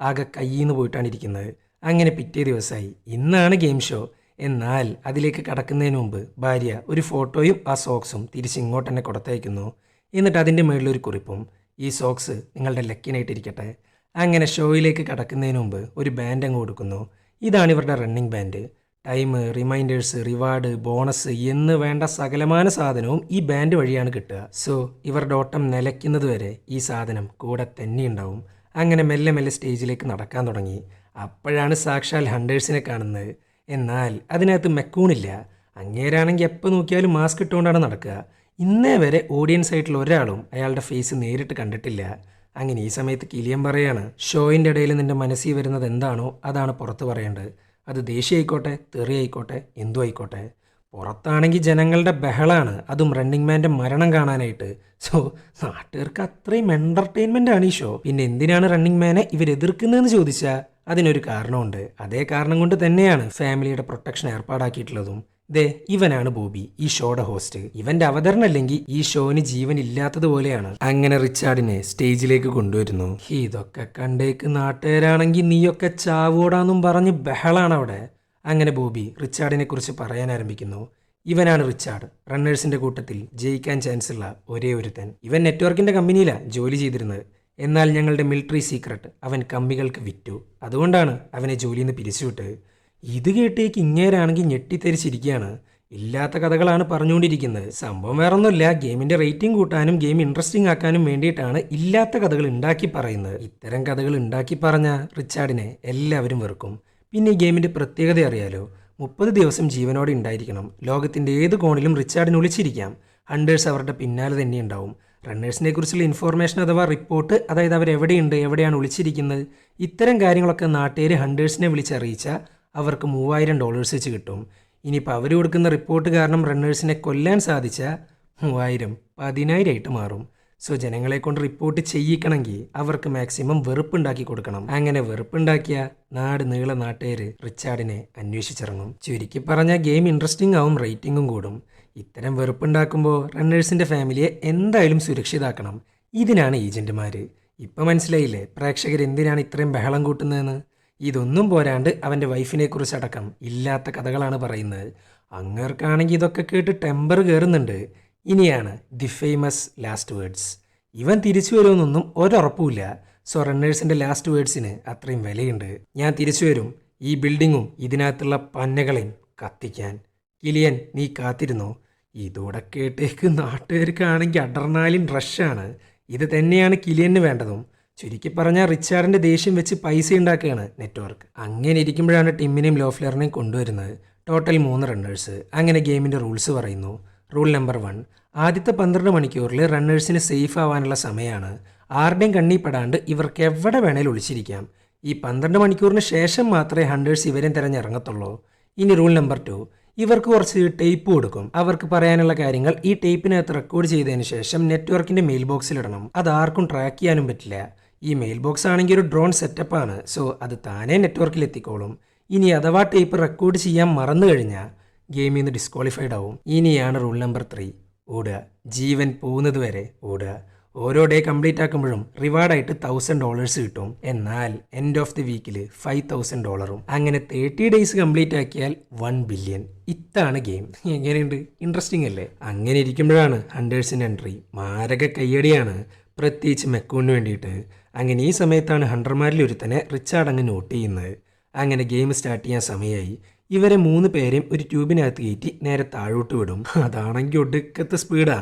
ആകെ കയ്യിൽ നിന്ന് പോയിട്ടാണ് ഇരിക്കുന്നത്. അങ്ങനെ പിറ്റേ ദിവസമായി. ഇന്നാണ് ഗെയിം ഷോ. എന്നാൽ അതിലേക്ക് കടക്കുന്നതിന് മുമ്പ് ഭാര്യ ഒരു ഫോട്ടോയും ആ സോക്സും തിരിച്ചിങ്ങോട്ട് തന്നെ കൊടുത്തയക്കുന്നു. എന്നിട്ട് അതിൻ്റെ മുകളിലൊരു കുറിപ്പും, ഈ സോക്സ് നിങ്ങളുടെ ലക്കിനായിട്ടിരിക്കട്ടെ. അങ്ങനെ ഷോയിലേക്ക് കടക്കുന്നതിന് മുമ്പ് ഒരു ബാൻഡ് അങ്ങ് കൊടുക്കുന്നു. ഇതാണ് ഇവരുടെ running band. Time, reminders, reward, bonus എന്ന് വേണ്ട സകലമാന സാധനവും ഈ ബാൻഡ് വഴിയാണ് കിട്ടുക. സോ ഇവരുടെ ഓട്ടം നിലയ്ക്കുന്നത് വരെ ഈ സാധനം കൂടെ തന്നെ ഉണ്ടാവും. അങ്ങനെ മെല്ലെ മെല്ലെ സ്റ്റേജിലേക്ക് നടക്കാൻ തുടങ്ങി. അപ്പോഴാണ് സാക്ഷാൽ ഹണ്ടേഴ്സിനെ കാണുന്നത്. എന്നാൽ അതിനകത്ത് മെക്കൂണില്ല. അങ്ങേരാണെങ്കിൽ എപ്പോൾ നോക്കിയാലും മാസ്ക് ഇട്ടുകൊണ്ടാണ് നടക്കുക. ഇന്നേ വരെ ഓഡിയൻസ് ആയിട്ടുള്ള ഒരാളും അയാളുടെ ഫേസ് നേരിട്ട് കണ്ടിട്ടില്ല. അങ്ങനെ ഈ സമയത്ത് കിലിയൻ പറയാണ്, ഷോയിൻ്റെ ഇടയിൽ നിൻ്റെ മനസ്സിൽ വരുന്നത് എന്താണോ അതാണ് പുറത്ത് പറയേണ്ടത്. അത് ദേഷ്യം ആയിക്കോട്ടെ, തെറി ആയിക്കോട്ടെ, എന്തു ആയിക്കോട്ടെ. പുറത്താണെങ്കിൽ ജനങ്ങളുടെ ബഹളാണ്, അതും റണ്ണിങ് മാൻ്റെ മരണം കാണാനായിട്ട്. സോ നാട്ടുകാർക്ക് അത്രയും എൻ്റർടൈൻമെൻ്റ് ആണ് ഈ ഷോ. പിന്നെ എന്തിനാണ് റണ്ണിങ് മാനെ ഇവരെതിർക്കുന്നതെന്ന് ചോദിച്ചാൽ അതിനൊരു കാരണമുണ്ട്. അതേ കാരണം കൊണ്ട് തന്നെയാണ് ഫാമിലിയുടെ പ്രൊട്ടക്ഷൻ ഏർപ്പാടാക്കിയിട്ടുള്ളതും. ദേ ഇവനാണ് ബോബി, ഈ ഷോയുടെ ഹോസ്റ്റ്. ഇവന്റെ അവതരണം അല്ലെങ്കിൽ ഈ ഷോന് ജീവൻ ഇല്ലാത്തതുപോലെയാണ്. അങ്ങനെ റിച്ചാർഡിനെ സ്റ്റേജിലേക്ക് കൊണ്ടുവരുന്നു. ഇതൊക്കെ കണ്ടേക്ക് നാട്ടുകാരാണെങ്കിൽ നീയൊക്കെ ചാവോടാന്നും പറഞ്ഞ് ബഹളാണ് അവിടെ. അങ്ങനെ ബോബി റിച്ചാർഡിനെ കുറിച്ച് പറയാൻ ആരംഭിക്കുന്നു. ഇവനാണ് റിച്ചാർഡ്, റണ്ണേഴ്സിന്റെ കൂട്ടത്തിൽ ജയിക്കാൻ ചാൻസ് ഉള്ള ഒരേ ഒരുത്തൻ. ഇവൻ നെറ്റ്വർക്കിന്റെ കമ്പനിയിലാണ് ജോലി ചെയ്തിരുന്നത്. എന്നാൽ ഞങ്ങളുടെ മിലിറ്ററി സീക്രട്ട് അവൻ കമ്പികൾക്ക് വിറ്റു. അതുകൊണ്ടാണ് അവനെ ജോലിയിൽ നിന്ന് പിരിച്ചുവിട്ടത്. ഇത് കേട്ടേക്ക് ഇങ്ങേരാണെങ്കിൽ ഞെട്ടിത്തെരിച്ചിരിക്കുകയാണ്. ഇല്ലാത്ത കഥകളാണ് പറഞ്ഞുകൊണ്ടിരിക്കുന്നത്. സംഭവം വേറൊന്നുമില്ല, ഗെയിമിന്റെ റേറ്റിംഗ് കൂട്ടാനും ഗെയിം ഇൻട്രസ്റ്റിംഗ് ആക്കാനും വേണ്ടിയിട്ടാണ് ഇല്ലാത്ത കഥകൾ ഉണ്ടാക്കി പറയുന്നത്. ഇത്തരം കഥകൾ ഉണ്ടാക്കി പറഞ്ഞ റിച്ചാർഡിനെ എല്ലാവരും വെറുക്കും. പിന്നെ ഈ ഗെയിമിന്റെ പ്രത്യേകത അറിയാലോ, 30 ദിവസം ജീവനോടെ ഉണ്ടായിരിക്കണം. ലോകത്തിന്റെ ഏത് കോണിലും റിച്ചാർഡിന് ഒളിച്ചിരിക്കാം. ഹണ്ടേഴ്സ് അവരുടെ പിന്നാലെ തന്നെ ഉണ്ടാവും. റണ്ണേഴ്സിനെ കുറിച്ചുള്ള ഇൻഫോർമേഷൻ അഥവാ റിപ്പോർട്ട്, അതായത് അവരെവിടെയുണ്ട്, എവിടെയാണ് ഒളിച്ചിരിക്കുന്നത്, ഇത്തരം കാര്യങ്ങളൊക്കെ നാട്ടുകാർ ഹണ്ടേഴ്സിനെ വിളിച്ചറിയിച്ചാൽ അവർക്ക് $3000 വെച്ച് കിട്ടും. ഇനിയിപ്പോൾ അവർ കൊടുക്കുന്ന റിപ്പോർട്ട് കാരണം റണ്ണേഴ്സിനെ കൊല്ലാൻ സാധിച്ചാൽ 3000 10,000 മാറും. സോ ജനങ്ങളെ കൊണ്ട് റിപ്പോർട്ട് ചെയ്യിക്കണമെങ്കിൽ അവർക്ക് മാക്സിമം വെറുപ്പുണ്ടാക്കി കൊടുക്കണം. അങ്ങനെ വെറുപ്പുണ്ടാക്കിയ നാട് നീള നാട്ടുകാർ റിച്ചാർഡിനെ അന്വേഷിച്ചിറങ്ങും. ചുരുക്കി പറഞ്ഞാൽ ഗെയിം ഇൻട്രസ്റ്റിംഗ് ആവും, റേറ്റിംഗും കൂടും. ഇത്തരം വെറുപ്പുണ്ടാക്കുമ്പോൾ റണ്ണേഴ്സിൻ്റെ ഫാമിലിയെ എന്തായാലും സുരക്ഷിതാക്കണം. ഇതിനാണ് ഏജൻറ്റുമാർ. ഇപ്പം മനസ്സിലായില്ലേ പ്രേക്ഷകർ എന്തിനാണ് ഇത്രയും ബഹളം കൂട്ടുന്നതെന്ന്? ഇതൊന്നും പോരാണ്ട് അവൻ്റെ വൈഫിനെ കുറിച്ചടക്കം ഇല്ലാത്ത കഥകളാണ് പറയുന്നത്. അങ്ങേർക്കാണെങ്കിൽ ഇതൊക്കെ കേട്ട് ടെമ്പർ കയറുന്നുണ്ട്. ഇനിയാണ് ദി ഫേമസ് ലാസ്റ്റ് വേർഡ്സ്. ഇവൻ തിരിച്ചു വരുമെന്നൊന്നും ഒരുറപ്പുമില്ല. സോ റണ്ണേഴ്സിൻ്റെ ലാസ്റ്റ് വേർഡ്സിന് അത്രയും വിലയുണ്ട്. ഞാൻ തിരിച്ചു വരും, ഈ ബിൽഡിങ്ങും ഇതിനകത്തുള്ള പന്നകളെയും കത്തിക്കാൻ. കിലിയൻ നീ കാത്തിരുന്നോ? ഇതോടെ കേട്ടേക്ക് നാട്ടുകാർക്കാണെങ്കിൽ അഡർനാലിൻ റഷാണ്. ഇത് തന്നെയാണ് കിലിയന് വേണ്ടതും. ചുരുക്കി പറഞ്ഞാൽ റിച്ചാർഡിൻ്റെ ദേഷ്യം വെച്ച് പൈസ ഉണ്ടാക്കുകയാണ് നെറ്റ്വർക്ക്. അങ്ങനെ ഇരിക്കുമ്പോഴാണ് ടിമ്മിനെയും ലോഫ്ലെറിനെയും കൊണ്ടുവരുന്നത്. Total 3 runners. അങ്ങനെ ഗെയിമിൻ്റെ റൂൾസ് പറയുന്നു. റൂൾ നമ്പർ 1, ആദ്യത്തെ 12 മണിക്കൂറിൽ റണ്ണേഴ്സിന് സേഫ് ആവാനുള്ള സമയമാണ്. ആരുടെയും കണ്ണിപ്പെടാണ്ട് ഇവർക്ക് എവിടെ വേണേലും ഒളിച്ചിരിക്കാം. ഈ 12 മണിക്കൂറിന് ശേഷം മാത്രമേ ഹണ്ടേഴ്സ് ഇവരെയും തിരഞ്ഞിറങ്ങത്തുള്ളൂ. ഇനി റൂൾ നമ്പർ 2, ഇവർക്ക് കുറച്ച് ടേപ്പ് കൊടുക്കും. അവർക്ക് പറയാനുള്ള കാര്യങ്ങൾ ഈ ടേപ്പിനകത്ത് റെക്കോർഡ് ചെയ്തതിന് ശേഷം നെറ്റ്വർക്കിന്റെ മെയിൽ ബോക്സിൽ ഇടണം. അത് ആർക്കും ട്രാക്ക് ചെയ്യാനും പറ്റില്ല. ഈ മെയിൽ ബോക്സ് ആണെങ്കിൽ ഒരു ഡ്രോൺ സെറ്റപ്പാണ്. സോ അത് താനേ നെറ്റ്വർക്കിൽ എത്തിക്കോളും. ഇനി അഥവാ ടേപ്പ് റെക്കോർഡ് ചെയ്യാൻ മറന്നു കഴിഞ്ഞാൽ ഗെയിമിൽ നിന്ന് ഡിസ്ക്വാളിഫൈഡ് ആവും. ഇനിയാണ് റൂൾ നമ്പർ 3. ഓടുക. ജീവൻ പോകുന്നത് വരെ ഓടുക. ഓരോ ഡേ കംപ്ലീറ്റ് ആക്കുമ്പോഴും റിവാർഡായിട്ട് $1000 കിട്ടും. എന്നാൽ എൻഡ് ഓഫ് ദി വീക്കിൽ $5000. അങ്ങനെ 30 ഡേയ്സ് കംപ്ലീറ്റ് ആക്കിയാൽ 1 ബില്യൺ. ഇതാണ് ഗെയിം. എങ്ങനെയുണ്ട്? ഇൻട്രസ്റ്റിംഗ് അല്ലേ? അങ്ങനെ ഇരിക്കുമ്പോഴാണ് ഹണ്ടേഴ്സിൻ്റെ എൻട്രി. മാരക കയ്യടിയാണ്, പ്രത്യേകിച്ച് മെക്കൂണിന് വേണ്ടിയിട്ട്. അങ്ങനെ ഈ സമയത്താണ് ഹണ്ടർമാരിൽ ഒരുത്തനെ റിച്ചാർഡ് അങ്ങ് നോട്ട് ചെയ്യുന്നത്. അങ്ങനെ ഗെയിം സ്റ്റാർട്ട് ചെയ്യാൻ സമയമായി. ഇവരെ 3 പേരെയും ഒരു ട്യൂബിനകത്ത് കയറ്റി നേരെ താഴോട്ട് വിടും. അതാണെങ്കിൽ ഒടുക്കത്തെ സ്പീഡാ.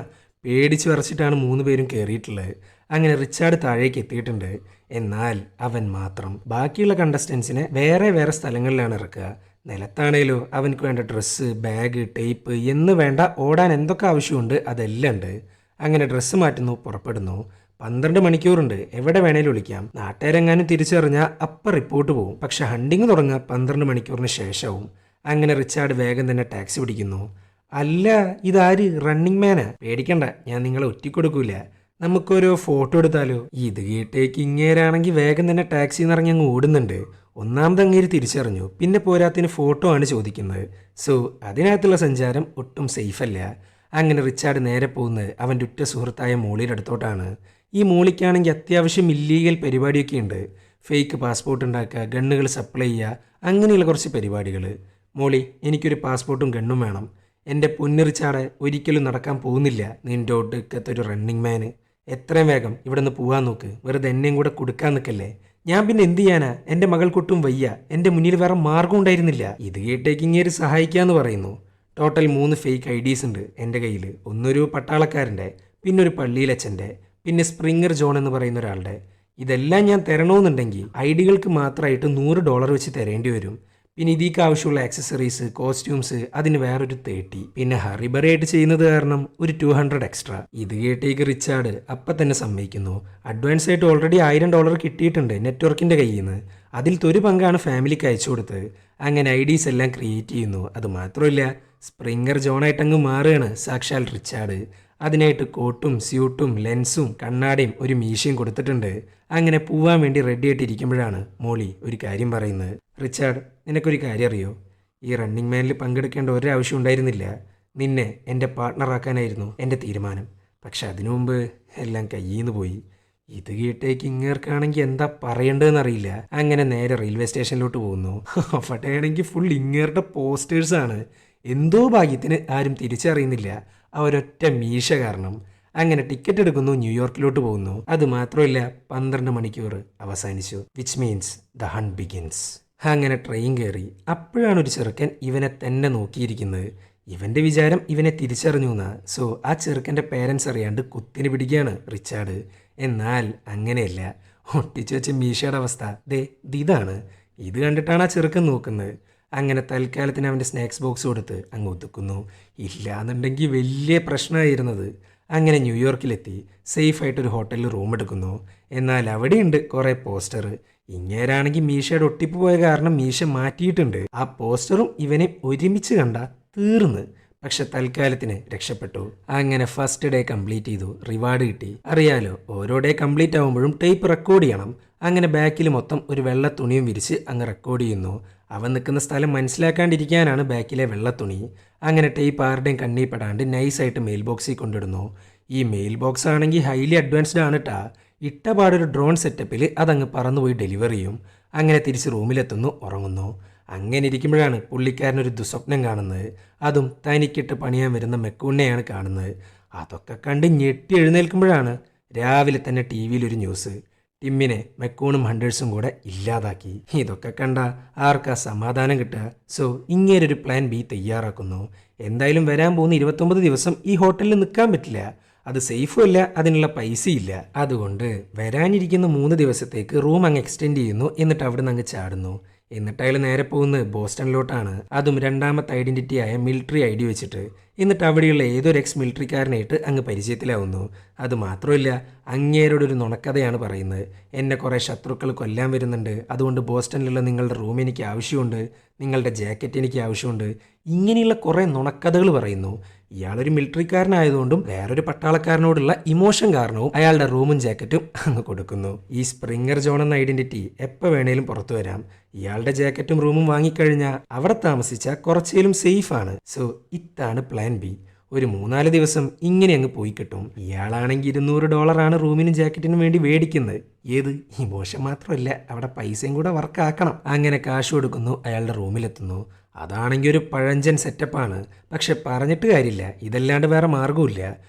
പേടിച്ച് വരച്ചിട്ടാണ് 3 പേരും കയറിയിട്ടുള്ളത്. അങ്ങനെ റിച്ചാർഡ് താഴേക്ക് എത്തിയിട്ടുണ്ട്. എന്നാൽ അവൻ മാത്രം. ബാക്കിയുള്ള കണ്ടസ്റ്റൻസിനെ വേറെ വേറെ സ്ഥലങ്ങളിലാണ് ഇറക്കുക. നിലത്താണേലോ അവനക്ക് വേണ്ട ഡ്രസ്സ്, ബാഗ്, ടേപ്പ് എന്ന് വേണ്ട ഓടാൻ എന്തൊക്കെ ആവശ്യമുണ്ട് അതെല്ലാം ഉണ്ട്. അങ്ങനെ ഡ്രസ്സ് മാറ്റുന്നു, പുറപ്പെടുന്നു. 12 മണിക്കൂറുണ്ട്, എവിടെ വേണേലും വിളിക്കാം. നാട്ടുകാരെങ്ങാനും തിരിച്ചറിഞ്ഞാൽ അപ്പം റിപ്പോർട്ട് പോകും. പക്ഷെ ഹണ്ടിങ് തുടങ്ങുക 12 മണിക്കൂറിന് ശേഷവും. അങ്ങനെ റിച്ചാർഡ് വേഗം തന്നെ ടാക്സി പിടിക്കുന്നു. അല്ല, ഇതാര്? റണ്ണിങ് മാനാ? പേടിക്കണ്ട, ഞാൻ നിങ്ങളെ ഒറ്റിക്കൊടുക്കൂല. നമുക്കൊരു ഫോട്ടോ എടുത്താലോ? ഇത് കേട്ടേക്ക് ഇങ്ങേരാണെങ്കിൽ വേഗം തന്നെ ടാക്സിന്ന് ഇറങ്ങി അങ്ങ് ഓടുന്നുണ്ട്. ഒന്നാമത് അങ്ങേര് തിരിച്ചറിഞ്ഞു. പിന്നെ പോരാത്തിന് ഫോട്ടോ ആണ് ചോദിക്കുന്നത്. സോ അതിനകത്തുള്ള സഞ്ചാരം ഒട്ടും സേഫ് അല്ല. അങ്ങനെ റിച്ചാർഡ് നേരെ പോകുന്നത് അവൻ്റെ ഉറ്റ സുഹൃത്തായ മോളിയുടെ അടുത്തോട്ടാണ്. ഈ മോളിക്കാണെങ്കിൽ അത്യാവശ്യം ഇല്ലീഗൽ പരിപാടിയൊക്കെ ഉണ്ട്. ഫേക്ക് പാസ്പോർട്ട് ഉണ്ടാക്കുക, ഗണ്ണുകൾ സപ്ലൈ ചെയ്യുക, അങ്ങനെയുള്ള കുറച്ച് പരിപാടികൾ. മോളി, എനിക്കൊരു പാസ്പോർട്ടും ഗണ്ണും വേണം. എൻ്റെ പൊന്നു റിച്ചാർഡ്, ഒരിക്കലും നടക്കാൻ പോകുന്നില്ല നിൻ്റെ ഒടുക്കത്തൊരു റണ്ണിങ് മാന്. എത്രയും വേഗം ഇവിടെ നിന്ന് പോകാൻ നോക്ക്. വെറുതെ എന്നെയും കൂടെ കൊടുക്കാൻ നിൽക്കല്ലേ. ഞാൻ പിന്നെ എന്ത് ചെയ്യാനാ? എൻ്റെ മകൾക്കൊട്ടും വയ്യ. എൻ്റെ മുന്നിൽ വേറെ മാർഗം ഉണ്ടായിരുന്നില്ല. ഇത് കേട്ടേക്ക് ഇങ്ങേര് സഹായിക്കാമെന്ന് പറയുന്നു. ടോട്ടൽ 3 ഫേക്ക് IDs ഉണ്ട് എൻ്റെ കയ്യിൽ. ഒന്നൊരു പട്ടാളക്കാരൻ്റെ, പിന്നെ ഒരു പള്ളിയിലച്ഛൻ്റെ, പിന്നെ സ്പ്രിങ്ങർ ജോൺ എന്ന് പറയുന്ന ഒരാളുടെ. ഇതെല്ലാം ഞാൻ തരണമെന്നുണ്ടെങ്കിൽ IDകൾക്ക് മാത്രമായിട്ട് $100 വെച്ച് തരേണ്ടി വരും. പിന്നെ ഇതിക്ക് ആവശ്യമുള്ള ആക്സസറീസ്, കോസ്റ്റ്യൂംസ്, അതിന് വേറൊരു 30. പിന്നെ ഹറിബറിയായിട്ട് ചെയ്യുന്നത് കാരണം ഒരു 200 എക്സ്ട്രാ. ഇത് കേട്ടേക്ക് റിച്ചാർഡ് അപ്പം തന്നെ സമ്മതിക്കുന്നു. അഡ്വാൻസ് ആയിട്ട് ഓൾറെഡി $1000 കിട്ടിയിട്ടുണ്ട് നെറ്റ്വർക്കിൻ്റെ കയ്യിൽ നിന്ന്. അതിൽ ഒരു പങ്കാണ് ഫാമിലിക്ക് അയച്ചു കൊടുത്തത്. അങ്ങനെ IDs എല്ലാം ക്രിയേറ്റ് ചെയ്യുന്നു. അതുമാത്രമല്ല, സ്പ്രിങ്ങർ ജോണായിട്ടങ്ങ് മാറുകയാണ് സാക്ഷാൽ റിച്ചാർഡ്. അതിനായിട്ട് കോട്ടും സ്യൂട്ടും ലെൻസും കണ്ണാടിയും ഒരു മീശയും കൊടുത്തിട്ടുണ്ട്. അങ്ങനെ പോവാൻ വേണ്ടി റെഡി ആയിട്ടിരിക്കുമ്പോഴാണ് മോളി ഒരു കാര്യം പറയുന്നത്. റിച്ചാർഡ്, നിനക്കൊരു കാര്യം അറിയോ? ഈ റണ്ണിങ് മാനിൽ പങ്കെടുക്കേണ്ട ഒരാവശ്യം ഉണ്ടായിരുന്നില്ല. നിന്നെ എൻ്റെ പാർട്ട്ണറാക്കാനായിരുന്നു എൻ്റെ തീരുമാനം. പക്ഷെ അതിനു മുമ്പ് എല്ലാം കയ്യിൽ നിന്ന് പോയി. ഇത് കേട്ടേക്ക് ഇങ്ങേർക്കാണെങ്കിൽ എന്താ പറയേണ്ടതെന്നറിയില്ല. അങ്ങനെ നേരെ റെയിൽവേ സ്റ്റേഷനിലോട്ട് പോകുന്നു. അവിടെയാണെങ്കിൽ ഫുൾ ഇങ്ങേരുടെ പോസ്റ്റേഴ്സാണ്. എന്തോ ഭാഗ്യത്തിന് ആരും തിരിച്ചറിയുന്നില്ല ആ ഒരൊറ്റ മീശ കാരണം. അങ്ങനെ ടിക്കറ്റ് എടുക്കുന്നു, ന്യൂയോർക്കിലോട്ട് പോകുന്നു. അത് മാത്രമല്ല, 12 മണിക്കൂർ അവസാനിച്ചു. Which means the hunt begins. അങ്ങനെ ട്രെയിൻ കയറി. അപ്പോഴാണ് ഒരു ചെറുക്കൻ ഇവനെ തന്നെ നോക്കിയിരിക്കുന്നത്. ഇവൻ്റെ വിചാരം ഇവനെ തിരിച്ചറിഞ്ഞു എന്നാ. സോ ആ ചെറുക്കൻ്റെ പേരൻസ് അറിയാണ്ട് കുത്തിന് പിടിക്കുകയാണ് റിച്ചാർഡ്. എന്നാൽ അങ്ങനെയല്ല. ഒട്ടിച്ചു വെച്ച മീശയുടെ അവസ്ഥ ദേ ഇതാണ്. ഇത് കണ്ടിട്ടാണ് ആ ചെറുക്കൻ നോക്കുന്നത്. അങ്ങനെ തൽക്കാലത്തിന് അവൻ്റെ സ്നാക്സ് ബോക്സ് കൊടുത്ത് അങ്ങ് ഒതുക്കുന്നു. ഇല്ലാന്നുണ്ടെങ്കിൽ വലിയ പ്രശ്നമായിരുന്നത്. അങ്ങനെ ന്യൂയോർക്കിലെത്തി സേഫായിട്ടൊരു ഹോട്ടലിൽ റൂം എടുക്കുന്നു. എന്നാൽ അവിടെയുണ്ട് കുറേ പോസ്റ്റർ. ഇങ്ങേരാണെങ്കിൽ മീശയുടെ ഒട്ടിപ്പ് പോയ കാരണം മീശ മാറ്റിയിട്ടുണ്ട്. ആ പോസ്റ്ററും ഇവനെ ഒരുമിച്ച് കണ്ട തീർന്ന്. പക്ഷെ തൽക്കാലത്തിന് രക്ഷപ്പെട്ടു. അങ്ങനെ ഫസ്റ്റ് ഡേ കംപ്ലീറ്റ് ചെയ്തു. റിവാർഡ് കിട്ടി. അറിയാലോ, ഓരോ ഡേ കംപ്ലീറ്റ് ആകുമ്പോഴും ടേപ്പ് റെക്കോർഡ് ചെയ്യണം. അങ്ങനെ ബാക്കിൽ മൊത്തം ഒരു വെള്ള തുണിയും വിരിച്ച് അങ്ങ് റെക്കോർഡ് ചെയ്യുന്നു. അവൻ നിൽക്കുന്ന സ്ഥലം മനസ്സിലാക്കാണ്ടിരിക്കാനാണ് ബാക്കിലെ വെള്ളത്തുണി. അങ്ങനെ ടേപ്പ് ആരുടെയും കണ്ണീ പെടാണ്ട് നൈസായിട്ട് മെയിൽ ബോക്സിൽ കൊണ്ടിടുന്നു. ഈ മെയിൽ ബോക്സ് ആണെങ്കിൽ ഹൈലി അഡ്വാൻസ്ഡ് ആണ് ട്ടാ. ഇട്ട പാടൊരു ഡ്രോൺ സെറ്റപ്പിൽ അതങ്ങ് പറന്നുപോയി ഡെലിവർ ചെയ്യും. അങ്ങനെ തിരിച്ച് റൂമിലെത്തുന്നു, ഉറങ്ങുന്നു. അങ്ങനെ ഇരിക്കുമ്പോഴാണ് പുള്ളിക്കാരനൊരു ദുസ്വപ്നം കാണുന്നത്. അതും തനിക്കിട്ട് പണിയാൻ വരുന്ന മെക്കൂണിനെയാണ് കാണുന്നത്. അതൊക്കെ കണ്ട് ഞെട്ടി എഴുന്നേൽക്കുമ്പോഴാണ് രാവിലെ തന്നെ TV ഒരു ന്യൂസ്. ടിമ്മിനെ മെക്കൂണും ഹണ്ടേഴ്സും കൂടെ ഇല്ലാതാക്കി. ഇതൊക്കെ കണ്ട ആർക്കാ സമാധാനം കിട്ടുക? സോ ഇങ്ങനൊരു പ്ലാൻ B തയ്യാറാക്കുന്നു. എന്തായാലും വരാൻ പോകുന്ന 29 ദിവസം ഈ ഹോട്ടലിൽ നിൽക്കാൻ പറ്റില്ല. അത് സേഫും അല്ല, അതിനുള്ള പൈസയില്ല. അതുകൊണ്ട് വരാനിരിക്കുന്ന 3 ദിവസത്തേക്ക് റൂം അങ്ങ് എക്സ്റ്റെൻഡ് ചെയ്യുന്നു. എന്നിട്ട് അവിടെ നിന്ന് അങ്ങ് ചാടുന്നു. എന്നിട്ട് അയാൾ നേരെ പോകുന്നത് ബോസ്റ്റണിലോട്ടാണ്. അതും രണ്ടാമത്തെ ഐഡൻറ്റിറ്റി ആയ മിലിറ്ററി ID വെച്ചിട്ട്. എന്നിട്ട് അവിടെയുള്ള ഏതൊരു എക്സ് മിലിറ്ററിക്കാരനായിട്ട് അങ്ങ് പരിചയത്തിലാവുന്നു. അതുമാത്രമല്ല, അങ്ങേരോടൊരു നുണക്കഥയാണ് പറയുന്നത്. എന്നെ കുറേ ശത്രുക്കൾ കൊല്ലാൻ വരുന്നുണ്ട്, അതുകൊണ്ട് ബോസ്റ്റണിലുള്ള നിങ്ങളുടെ റൂം എനിക്ക് ആവശ്യമുണ്ട്, നിങ്ങളുടെ ജാക്കറ്റ് എനിക്ക് ആവശ്യമുണ്ട്. ഇങ്ങനെയുള്ള കുറേ നുണക്കഥകൾ പറയുന്നു. ഇയാളൊരു മിലിറ്ററിക്കാരനായതുകൊണ്ടും വേറൊരു പട്ടാളക്കാരനോടുള്ള ഇമോഷൻ കാരണവും അയാളുടെ റൂമും ജാക്കറ്റും അങ്ങ് കൊടുക്കുന്നു. ഈ സ്പ്രിംഗർ ജോൺ എന്ന ഐഡന്റിറ്റി എപ്പോൾ വേണേലും പുറത്തു വരാം. ഇയാളുടെ ജാക്കറ്റും റൂമും വാങ്ങിക്കഴിഞ്ഞാൽ അവിടെ താമസിച്ചാൽ കുറച്ചേലും സേഫാണ്. സോ ഇതാണ് പ്ലാൻ ബി. ഒരു 3-4 ദിവസം ഇങ്ങനെ അങ്ങ് പോയി കിട്ടും. ഇയാളാണെങ്കിൽ $200 റൂമിനും ജാക്കറ്റിനും വേണ്ടി മേടിക്കുന്നത്. ഏത് ഇമോഷൻ മാത്രമല്ല, അവിടെ പൈസയും കൂടെ വർക്കാക്കണം. അങ്ങനെ കാശ് കൊടുക്കുന്നു, അയാളുടെ റൂമിലെത്തുന്നു. അതാണെങ്കിൽ ഒരു പഴഞ്ചൻ സെറ്റപ്പാണ്. പക്ഷെ പറഞ്ഞിട്ട് കാര്യമില്ല, ഇതല്ലാണ്ട് വേറെ മാർഗമില്ല.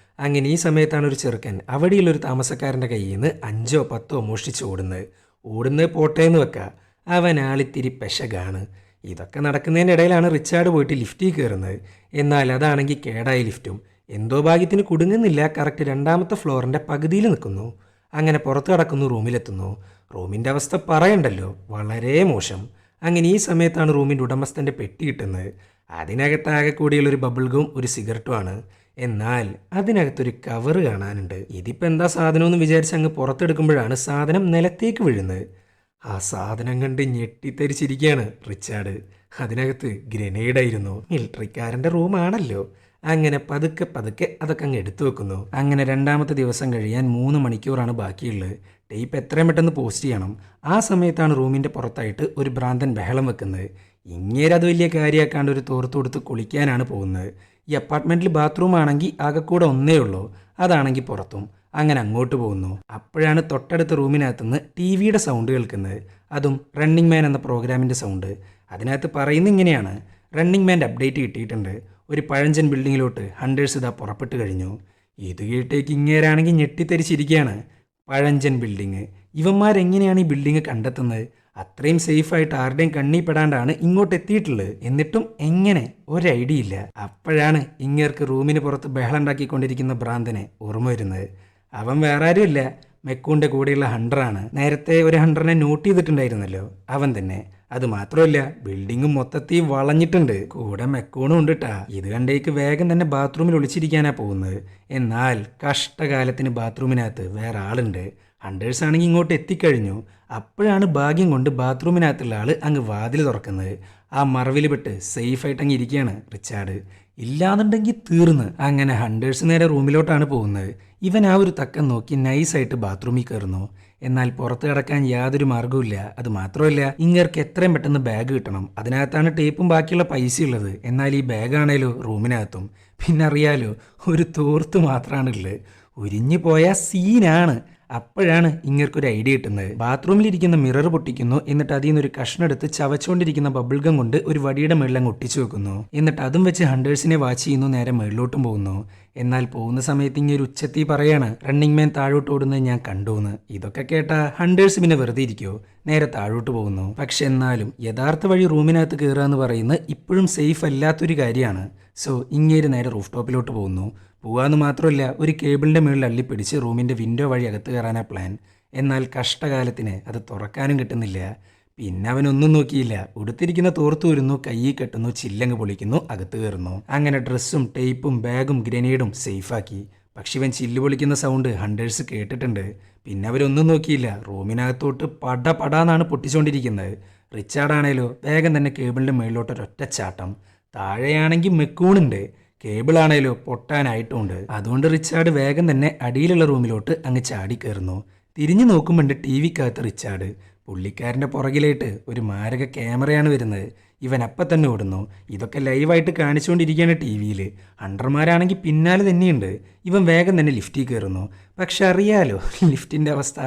അങ്ങനെ ഈ സമയത്താണ് ഒരു ചെറുക്കൻ അവിടെയുള്ളൊരു താമസക്കാരൻ്റെ കയ്യിൽ നിന്ന് 5-10 മോഷ്ടിച്ച് ഓടുന്നത് പോട്ടേന്ന് വെക്കുക. അവൻ ആളിത്തിരി പെശകാണ്. ഇതൊക്കെ നടക്കുന്നതിൻ്റെ ഇടയിലാണ് റിച്ചാർഡ് പോയിട്ട് ലിഫ്റ്റിൽ കയറുന്നത്. എന്നാൽ അതാണെങ്കിൽ കേടായ ലിഫ്റ്റും. എന്തോ ഭാഗ്യത്തിന് കുടുങ്ങുന്നില്ല. കറക്റ്റ് 2ാമത്തെ ഫ്ലോറിൻ്റെ പകുതിയിൽ നിൽക്കുന്നു. അങ്ങനെ പുറത്ത് കടക്കുന്നു, റൂമിലെത്തുന്നു. റൂമിൻ്റെ അവസ്ഥ പറയണ്ടല്ലോ, വളരെ മോശം. അങ്ങനെ ഈ സമയത്താണ് റൂമിൻ്റെ ഉടമസ്ഥൻ്റെ പെട്ടി കിട്ടുന്നത്. അതിനകത്താകെ കൂടിയുള്ളൊരു ബബിൾഗും ഒരു സിഗരറ്റുമാണ്. എന്നാൽ അതിനകത്തൊരു കവറ് കാണാനുണ്ട്. ഇതിപ്പോൾ എന്താ സാധനമെന്ന് വിചാരിച്ച് അങ്ങ് പുറത്തെടുക്കുമ്പോഴാണ് സാധനം നിലത്തേക്ക് വീഴുന്നത്. ആ സാധനം കണ്ട് ഞെട്ടിത്തരിച്ചിരിക്കുകയാണ് റിച്ചാർഡ്. അതിനകത്ത് ഗ്രനേഡായിരുന്നു. മിലിറ്ററിക്കാരൻ്റെ റൂമാണല്ലോ. അങ്ങനെ പതുക്കെ അതൊക്കെ അങ്ങ് എടുത്തു വെക്കുന്നു. അങ്ങനെ 2ാമത്തെ ദിവസം കഴിയാൻ 3 മണിക്കൂറാണ് ബാക്കിയുള്ളത്. ടേപ്പ് എത്രയും പെട്ടെന്ന് പോസ്റ്റ് ചെയ്യണം. ആ സമയത്താണ് റൂമിൻ്റെ പുറത്തായിട്ട് ഒരു ഭ്രാന്തൻ ബഹളം വെക്കുന്നത്. ഇങ്ങേരത് വലിയ കാര്യമാക്കാണ്ട് ഒരു തോർത്ത് കൊടുത്ത് കുളിക്കാനാണ് പോകുന്നത്. ഈ അപ്പാർട്ട്മെൻറ്റിൽ ബാത്റൂം ആണെങ്കിൽ ആകെക്കൂടെ ഒന്നേ ഉള്ളൂ, അതാണെങ്കിൽ പുറത്തും. അങ്ങനെ അങ്ങോട്ട് പോകുന്നു. അപ്പോഴാണ് തൊട്ടടുത്ത റൂമിനകത്തുനിന്ന് ടിവിയുടെ സൗണ്ട് കേൾക്കുന്നത്. അതും റണ്ണിങ് മാൻ എന്ന പ്രോഗ്രാമിൻ്റെ സൗണ്ട്. അതിനകത്ത് പറയുന്നത് ഇങ്ങനെയാണ്: റണ്ണിങ് മാൻ്റെ അപ്ഡേറ്റ് കിട്ടിയിട്ടുണ്ട്. ഒരു പഴഞ്ചൻ ബിൽഡിങ്ങിലോട്ട് ഹണ്ടേഴ്സ് ഇതാ പുറപ്പെട്ട് കഴിഞ്ഞു. ഇത് കേട്ടേക്ക് ഇങ്ങേരാണെങ്കിൽ ഞെട്ടിത്തരിച്ചിരിക്കുകയാണ്. പഴഞ്ചൻ ബിൽഡിങ്, ഇവന്മാരെങ്ങനെയാണ് ഈ ബിൽഡിങ് കണ്ടെത്തുന്നത്? അത്രയും സേഫായിട്ട് ആരുടെയും കണ്ണിൽ പെടാണ്ടാണ് ഇങ്ങോട്ട് എത്തിയിട്ടുള്ളത്. എന്നിട്ടും എങ്ങനെ? ഒരു ഐഡിയ ഇല്ല. അപ്പോഴാണ് ഇങ്ങേർക്ക് റൂമിന് പുറത്ത് ബഹളം ഉണ്ടാക്കിക്കൊണ്ടിരിക്കുന്ന ഭ്രാന്തനെ ഓർമ്മ വരുന്നത്. അവൻ വേറെ ആരുമില്ല, മെക്കൂൻ്റെ കൂടെയുള്ള ഹണ്ടറാണ്. നേരത്തെ ഒരു ഹണ്ടറിനെ നോട്ട് ചെയ്തിട്ടുണ്ടായിരുന്നല്ലോ, അവൻ തന്നെ. അത് മാത്രമല്ല, ബിൽഡിങ്ങും മൊത്തത്തിൽ വളഞ്ഞിട്ടുണ്ട്. കൂടെ മെക്കൂണും ഉണ്ട് ട്ടാ. ഇത് കണ്ടേക്ക് വേഗം തന്നെ ബാത്റൂമിൽ ഒളിച്ചിരിക്കാനാണ് പോകുന്നത്. എന്നാൽ കഷ്ടകാലത്തിന് ബാത്റൂമിനകത്ത് വേറെ ആളുണ്ട്. ഹണ്ടേഴ്സ് ആണെങ്കിൽ ഇങ്ങോട്ട് എത്തിക്കഴിഞ്ഞു. അപ്പോഴാണ് ഭാഗ്യം കൊണ്ട് ബാത്റൂമിനകത്തുള്ള ആൾ അങ്ങ് വാതിൽ തുറക്കുന്നത്. ആ മറവിൽ പെട്ട് സേഫായിട്ട് അങ്ങ് ഇരിക്കുകയാണ് റിച്ചാർഡ്. ഇല്ലാന്നുണ്ടെങ്കിൽ തീർന്ന്. അങ്ങനെ ഹണ്ടേഴ്സ് നേരെ റൂമിലോട്ടാണ് പോകുന്നത്. ഇവൻ ആ ഒരു തക്കം നോക്കി നൈസായിട്ട് ബാത്റൂമിൽ കയറുന്നു. എന്നാൽ പുറത്ത് കിടക്കാൻ യാതൊരു മാർഗ്ഗവുമില്ല. അത് മാത്രമല്ല, ഇങ്ങർക്ക് എത്രയും പെട്ടെന്ന് ബാഗ് കിട്ടണം. അതിനകത്താണ് ടേപ്പും ബാക്കിയുള്ള പൈസയുള്ളത്. എന്നാൽ ഈ ബാഗാണേലോ റൂമിനകത്തും. പിന്നെ അറിയാലോ, ഒരു തോർത്ത് മാത്രമാണുള്ളത്. ഉരിഞ്ഞു പോയ സീനാണ്. അപ്പോഴാണ് ഇങ്ങർക്കൊരു ഐഡിയ കിട്ടുന്നത്. ബാത്റൂമിലിരിക്കുന്ന മിറർ പൊട്ടിക്കുന്നു. എന്നിട്ട് അതിൽ നിന്നൊരു കഷ്ണം എടുത്ത് ചവച്ചുകൊണ്ടിരിക്കുന്ന ബബിൾഗം കൊണ്ട് ഒരു വടിയുടെ മുകളിൽ ഒട്ടിച്ചു വെക്കുന്നു. എന്നിട്ട് അതും വെച്ച് ഹണ്ടേഴ്സിനെ വാച്ച് ചെയ്യുന്നു. നേരെ മുകളിലോട്ടും പോകുന്നു. എന്നാൽ പോകുന്ന സമയത്ത് ഇങ്ങനെ ഉച്ചത്തി പറയാണ്, റണ്ണിങ് മാൻ താഴോട്ട് ഓടുന്നത് ഞാൻ കണ്ടുവെന്ന്. ഇതൊക്കെ കേട്ടാ ഹണ്ടേഴ്സ് പിന്നെ വെറുതെ ഇരിക്കുമോ? നേരെ താഴോട്ട് പോകുന്നു. പക്ഷെ എന്നാലും യഥാർത്ഥ വഴി റൂമിനകത്ത് കയറുക എന്ന് പറയുന്നത് ഇപ്പോഴും സേഫ് അല്ലാത്തൊരു കാര്യമാണ്. സോ ഇങ്ങേര് നേരെ റൂഫ് ടോപ്പിലോട്ട് പോകുന്നു. പോകാമെന്ന് മാത്രമല്ല, ഒരു കേബിളിൻ്റെ മുകളിൽ അള്ളിപ്പിടിച്ച് റൂമിൻ്റെ വിൻഡോ വഴി അകത്ത് കയറാനാണ് പ്ലാൻ. എന്നാൽ കഷ്ടകാലത്തിന് അത് തുറക്കാനും കിട്ടുന്നില്ല. പിന്നെ അവനൊന്നും നോക്കിയില്ല. ഉടുത്തിരിക്കുന്ന തോർത്ത് വരുന്നു, കയ്യിൽ കെട്ടുന്നു, ചില്ലങ്ങ് പൊളിക്കുന്നു, അകത്ത് കയറുന്നു. അങ്ങനെ ഡ്രസ്സും ടേപ്പും ബാഗും ഗ്രനേഡും സേഫാക്കി. പക്ഷെ ഇവൻ ചില്ല് പൊളിക്കുന്ന സൗണ്ട് ഹണ്ടേഴ്സ് കേട്ടിട്ടുണ്ട്. പിന്നെ അവരൊന്നും നോക്കിയില്ല. റൂമിനകത്തോട്ട് പടാന്നാണ് പൊട്ടിച്ചുകൊണ്ടിരിക്കുന്നത്. റിച്ചാർഡാണേലോ വേഗം തന്നെ കേബിളിൻ്റെ മുകളിലോട്ട് ഒരൊറ്റ ചാട്ടം. താഴെയാണെങ്കിൽ മെക്കൂണുണ്ട്. കേബിളാണേലോ പൊട്ടാനായിട്ടുമുണ്ട്. അതുകൊണ്ട് റിച്ചാർഡ് വേഗം തന്നെ അടിയിലുള്ള റൂമിലോട്ട് അങ്ങ് ചാടി കയറുന്നു. തിരിഞ്ഞു നോക്കുമ്പോണ്ട് ടി വിക്കകത്ത് റിച്ചാർഡ്. പുള്ളിക്കാരൻ്റെ പുറകിലായിട്ട് ഒരു മാരക ക്യാമറയാണ് വരുന്നത്. ഇവൻ അപ്പം തന്നെ ഓടുന്നു. ഇതൊക്കെ ലൈവായിട്ട് കാണിച്ചുകൊണ്ടിരിക്കുകയാണ് ടി വിയിൽ. ഹണ്ടർമാരാണെങ്കിൽ പിന്നാലെ തന്നെയുണ്ട്. ഇവൻ വേഗം തന്നെ ലിഫ്റ്റിൽ കയറുന്നു. പക്ഷെ അറിയാലോ ലിഫ്റ്റിൻ്റെ അവസ്ഥ.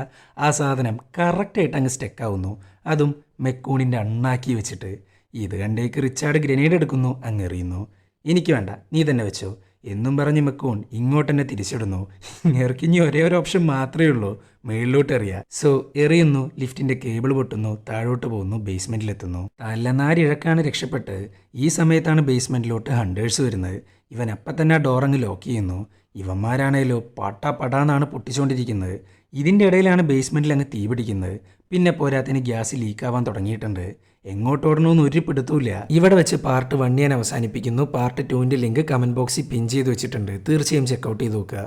ആ സാധനം കറക്റ്റായിട്ട് അങ്ങ് സ്റ്റെക്കാവുന്നു. അതും മെക്കൂണിൻ്റെ അണ്ണാക്കി വെച്ചിട്ട്. ഇത് കണ്ടേക്ക് റിച്ചാർഡ് ഗ്രനേഡ് എടുക്കുന്നു, അങ്ങ് എറിയുന്നു. എനിക്ക് വേണ്ട, നീ തന്നെ വെച്ചോ എന്നും പറഞ്ഞ് മെക്കൂൺ ഇങ്ങോട്ട് തന്നെ തിരിച്ചിടുന്നു. ഇറക്കിഞ്ഞ് ഒരേ ഒരു ഓപ്ഷൻ മാത്രമേ ഉള്ളൂ, മേളിലോട്ട് എറിയുക. സോ എറിയുന്നു. ലിഫ്റ്റിൻ്റെ കേബിൾ പൊട്ടുന്നു. താഴോട്ട് പോകുന്നു. ബേസ്മെൻറ്റിലെത്തുന്നു. തലനാരിഴക്കാണ് രക്ഷപ്പെട്ട്. ഈ സമയത്താണ് ബേസ്മെൻറ്റിലോട്ട് ഹണ്ടേഴ്സ് വരുന്നത്. ഇവൻ അപ്പം തന്നെ ആ ഡോറങ്ങ് ലോക്ക് ചെയ്യുന്നു. ഇവന്മാരാണേലോ പടാന്നാണ് പൊട്ടിച്ചുകൊണ്ടിരിക്കുന്നത്. ഇതിൻ്റെ ഇടയിലാണ് ബേസ്മെൻറ്റിൽ അങ്ങ് തീ പിടിക്കുന്നത്. പിന്നെ പോരാത്തിന് ഗ്യാസ് ലീക്കാവാൻ തുടങ്ങിയിട്ടുണ്ട്. എങ്ങോട്ടോടണമെന്ന് ഒരു പിടുത്തമില്ല. ഇവിടെ വെച്ച് പാർട്ട് 1 ഞാൻ അവസാനിപ്പിക്കുന്നു. പാർട്ട് 2ൻ്റെ ലിങ്ക് കമൻറ്റ് ബോക്സിൽ പിൻ ചെയ്ത് വെച്ചിട്ടുണ്ട്. തീർച്ചയായും ചെക്കൗട്ട് ചെയ്ത് നോക്കുക.